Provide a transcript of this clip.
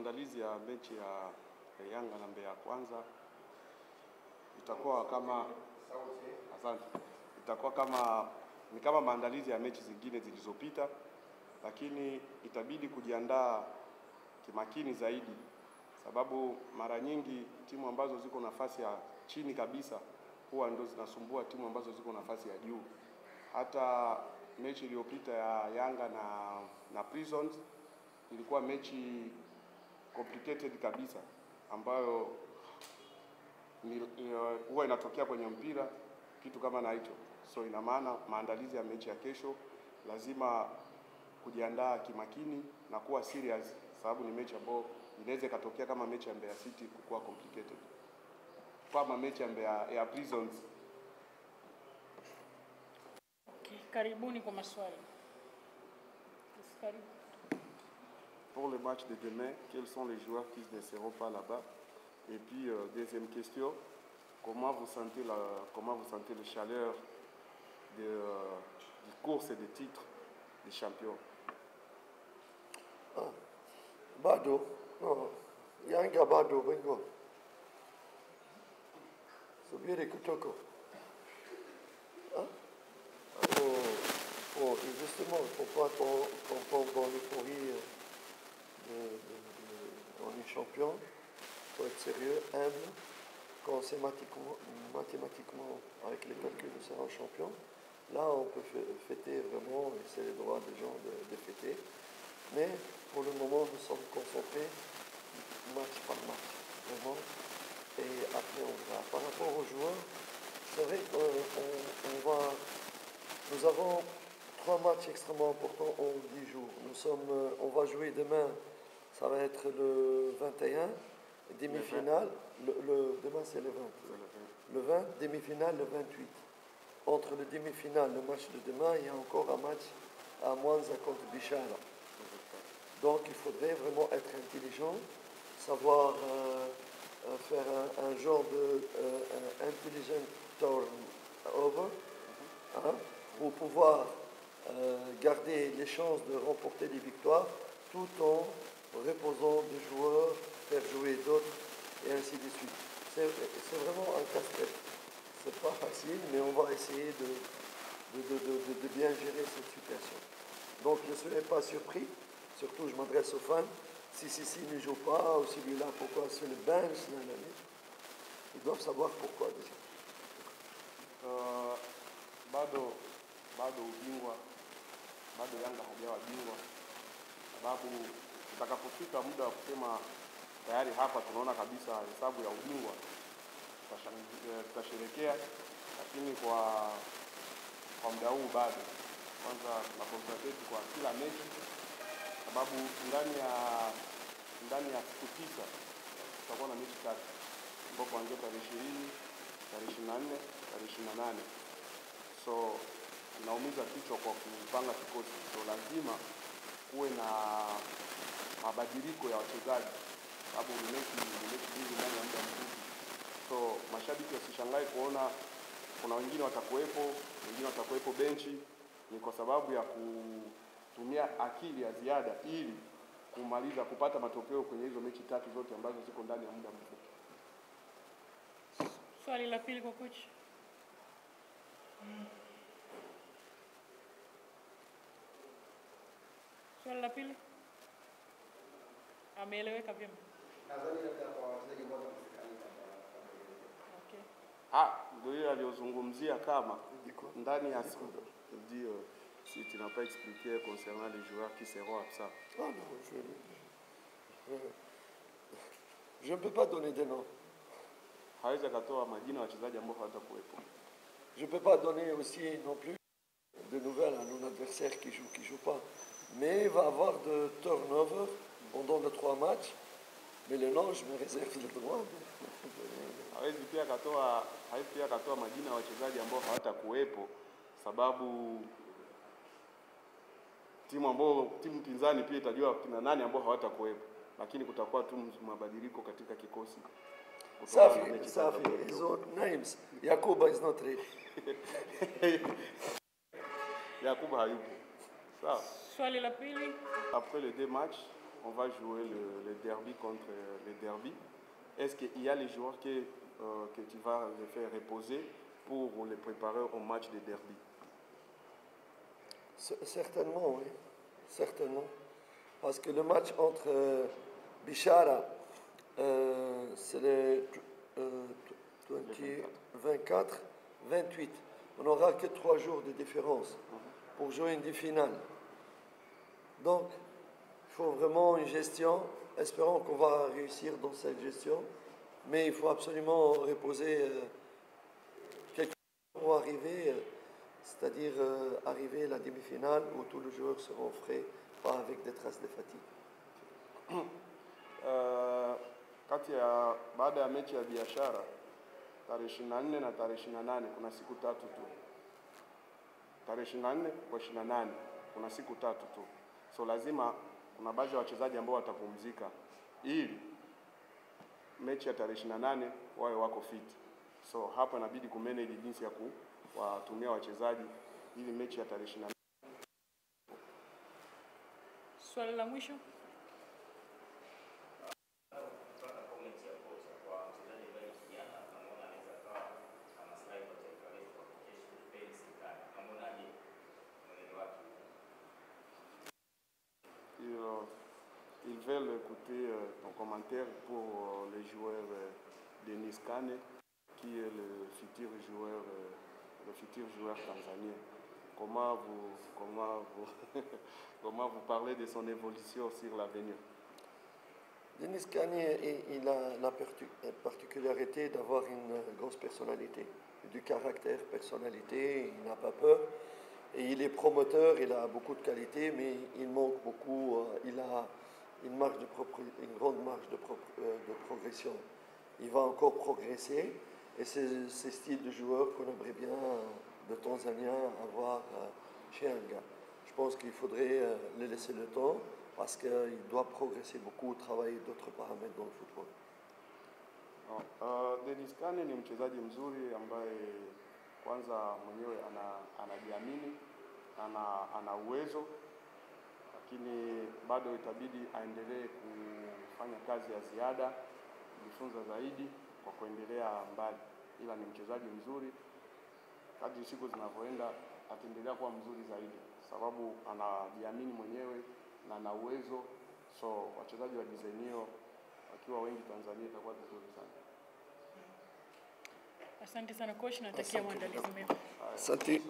maandalizi ya mechi ya Yanga na Mbeya Kwanza itakuwa kama ni kama maandalizi ya mechi zingine zilizopita, lakini itabidi kujiandaa kimakini zaidi, sababu mara nyingi timu ambazo ziko nafasi ya chini kabisa huwa ndio zinasumbua timu ambazo ziko nafasi ya juu. Hata mechi iliyopita ya Yanga na Prisons ilikuwa mechi complicated kabisa, ambayo huwa inatokea kwenye mpira kitu kama na hicho. So ina maana maandalizi ya mechi ya kesho lazima kujiandaa kimakini na kuwa serious, sababu ni mechi ambayo inaweza ikatokea kama mechi ya Mbeya City kuwa complicated, kama mechi ya Mbeya ya Prisons. Okay, karibuni kwa maswali. Pour le match de demain, quels sont les joueurs qui ne seront pas là-bas? Et puis, deuxième question, comment vous sentez la chaleur des courses et des titres des champions? Bado, no, Yanga bado bengo. Subiri kutoko. Justement, il ne faut pas qu'on tombe dans l'euphorie on est champion. Il faut être sérieux, humble. Quand c'est mathématiquement, avec les calculs, on sera champion. Là, on peut fêter vraiment, et c'est le droit des gens de fêter. Mais pour le moment, nous sommes concentrés match par match, vraiment. Et après, on verra. Par rapport aux joueurs, c'est vrai nous avons 3 matchs extrêmement importants en 10 jours. On va jouer demain, ça va être le 21, demi-finale. Demain, c'est le 20. Le 20, demi-finale, le 28. Entre le demi-finale et le match de demain, il y a encore un match à Mwanza contre Bichara. Donc, il faudrait vraiment être intelligent, savoir faire un genre de intelligent turnover, pour pouvoir garder les chances de remporter des victoires tout en reposant des joueurs, faire jouer d'autres et ainsi de suite. C'est vraiment un casse-tête. C'est pas facile, mais on va essayer de bien gérer cette situation. Donc je ne serai pas surpris, surtout je m'adresse aux fans. Si ne joue pas, ou celui-là, pourquoi c'est le bench, ils doivent savoir pourquoi déjà. Bado ubingwa, bado Yanga hajawa bingwa, sababu tutakapofika muda wa kusema tayari hapa tunaona kabisa hesabu ya ubingwa, tutasherehekea, lakini kwa muda huu bado kwanza tuna concentrate kwa kila mechi, sababu ndani ya siku 9 tutakuwa na mechi 3 ambapo kuanzia tarehe 20, tarehe 24, tarehe 28. So inaumiza kichwa kwa kupanga kikosi. So lazima kuwe na mabadiliko ya wachezaji, sababu ni mechi nyingi ndani ya muda mfupi. So mashabiki wasishangae kuona kuna wengine watakuwepo benchi. Ni kwa sababu ya kutumia akili ya ziada ili kupata matokeo kwenye hizo mechi 3 zote ambazo ziko ndani ya muda mfupi. Swali la pili kwa coach. Swali la pili. Ameeleweka vyema. Ndio ile aliyozungumzia kama ndani ya siku ndio si tu n'as pas expliqué concernant les joueurs qui seront absents. Ah non, je ne peux pas donner des noms. Hawezi katoa majina ya wachezaji ambao hawatakuwepo. Je ne peux pas donner aussi non plus de nouvelles à nos adversaires qui jouent pas. Mais il va y avoir de turnover pendant les 3 matchs. Mais le nom, je me réserve le droit. Hawezi pia katoa majina ya wachezaji ambao hawatakuwepo, sababu timu pinzani pia itajua kina nani ambao hawatakuwepo, lakini kutakuwa tu mabadiliko katika kikosi. Safi, his own names. Yakuba is not ready. Yakuba hayupo. Sawa. Swali la pili. Après les 2 matchs, on va jouer le derby contre le derby. Est-ce qu'il y a les joueurs que tu vas les faire reposer pour les préparer au match de derby? Certainement, oui. Certainement. Parce que le match entre Bishara, c'est le 24, 28. On n'aura que 3 jours de différence pour jouer une demi-finale. Donc, il faut vraiment une gestion. Espérons qu'on va réussir dans cette gestion. Mais il faut absolument reposer quelques jours pour arriver, c'est-à-dire arriver à la demi-finale où tous les joueurs seront frais, pas avec des traces de fatigue. Kati ya baada ya mechi ya Biashara tarehe 24 na tarehe 28 kuna siku tatu tu. Tarehe 24 kwa 28 kuna siku tatu tu. So lazima kuna baadhi ya wachezaji ambao watapumzika ili mechi ya tarehe 28 wawe wako fit. So hapa inabidi kumanage jinsi ya kuwatumia wachezaji ili mechi ya tarehe 28. Swali la mwisho. Ils veulent écouter ton commentaire pour le joueur Denis Kane, qui est le futur joueur tanzanien. Comment vous parlez de son évolution sur l'avenir? Denis Kane, il a la particularité d'avoir une grosse personnalité, du caractère, personnalité, il n'a pas peur. Et il est promoteur, il a beaucoup de qualités, mais il manque beaucoup, il a une grande marge de progression. Il va encore progresser, et c'est ce style de joueur qu'on aimerait bien, de Tanzanien, avoir chez un gars. Je pense qu'il faudrait le laisser le temps, parce qu'il doit progresser beaucoup, travailler d'autres paramètres dans le football. Denis Kane ni mchezaji mzuri ambaye kwanza mwenyewe anajiamini, ana uwezo, lakini bado itabidi aendelee kufanya kazi ya ziada, kujifunza zaidi kwa kuendelea mbali. Ila ni mchezaji mzuri, kadri siku zinavyoenda ataendelea kuwa mzuri zaidi, sababu anajiamini mwenyewe na ana uwezo. So wachezaji wa design hiyo wakiwa wengi Tanzania itakuwa vizuri sana. Asante sana coach, natakia maandalizi mema. Asante.